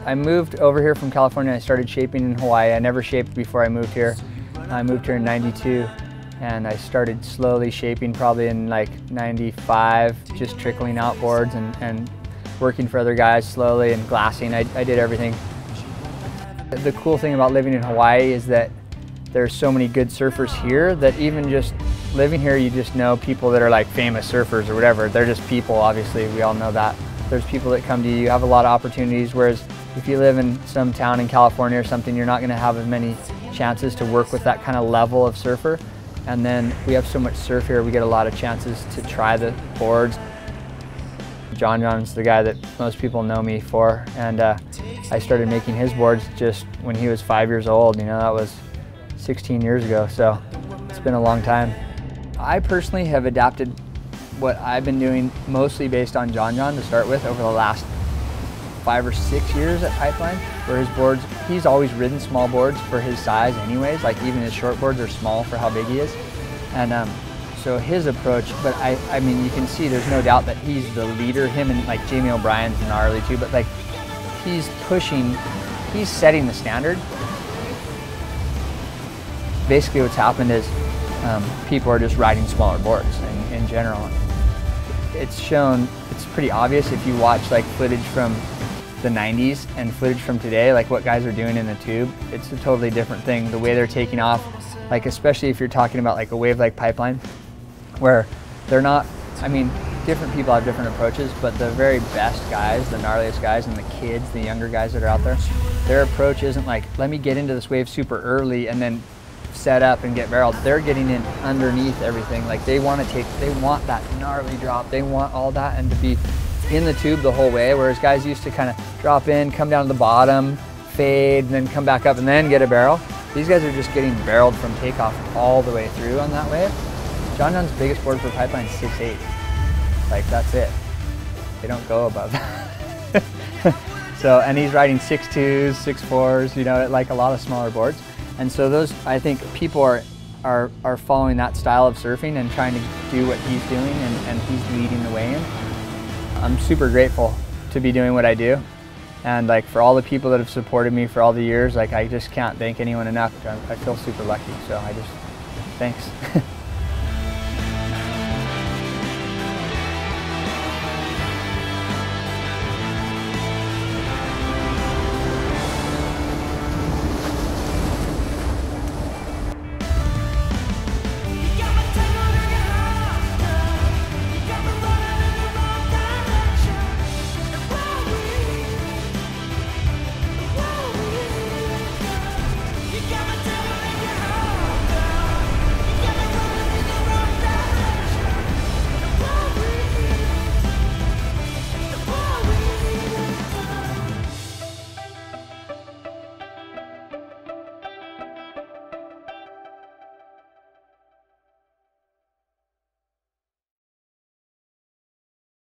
I moved over here from California. I started shaping in Hawaii. I never shaped before I moved here. I moved here in '92, and I started slowly shaping probably in like '95, just trickling out boards and working for other guys slowly and glassing. I did everything. The cool thing about living in Hawaii is that there's so many good surfers here that even just living here, you just know people that are like famous surfers or whatever. They're just people, obviously, we all know that. There's people that come to you, you have a lot of opportunities, whereas if you live in some town in California or something, you're not gonna have as many chances to work with that kind of level of surfer. And then we have so much surf here, we get a lot of chances to try the boards. John John's the guy that most people know me for, and I started making his boards just when he was 5 years old. You know, that was 16 years ago, so it's been a long time. I personally have adapted what I've been doing mostly based on John John to start with over the last 5 or 6 years at Pipeline, where his boards, he's always ridden small boards for his size anyways, like even his short boards are small for how big he is. And so his approach, but I mean, you can see there's no doubt that he's the leader, him and like Jamie O'Brien's gnarly too, but like he's pushing, he's setting the standard. Basically what's happened is people are just riding smaller boards in general. It's shown, it's pretty obvious if you watch like footage from the 90s and footage from today, like what guys are doing in the tube, it's a totally different thing. The way they're taking off, like especially if you're talking about like a wave like Pipeline, where they're not, I mean, different people have different approaches, but the very best guys, the gnarliest guys and the kids, the younger guys that are out there, their approach isn't like, let me get into this wave super early and then set up and get barreled. They're getting in underneath everything. Like they want that gnarly drop. They want all that and to be in the tube the whole way, whereas guys used to kind of drop in, come down to the bottom, fade, and then come back up and then get a barrel. These guys are just getting barreled from takeoff all the way through on that wave. John John's biggest board for Pipeline is 6'8". Like that's it. They don't go above that. So, and he's riding 6'2", 6'4", you know, like a lot of smaller boards. And so those, I think people are following that style of surfing and trying to do what he's doing, and he's leading the way in. I'm super grateful to be doing what I do. And like for all the people that have supported me for all the years, like I just can't thank anyone enough. I feel super lucky, so I just, thanks.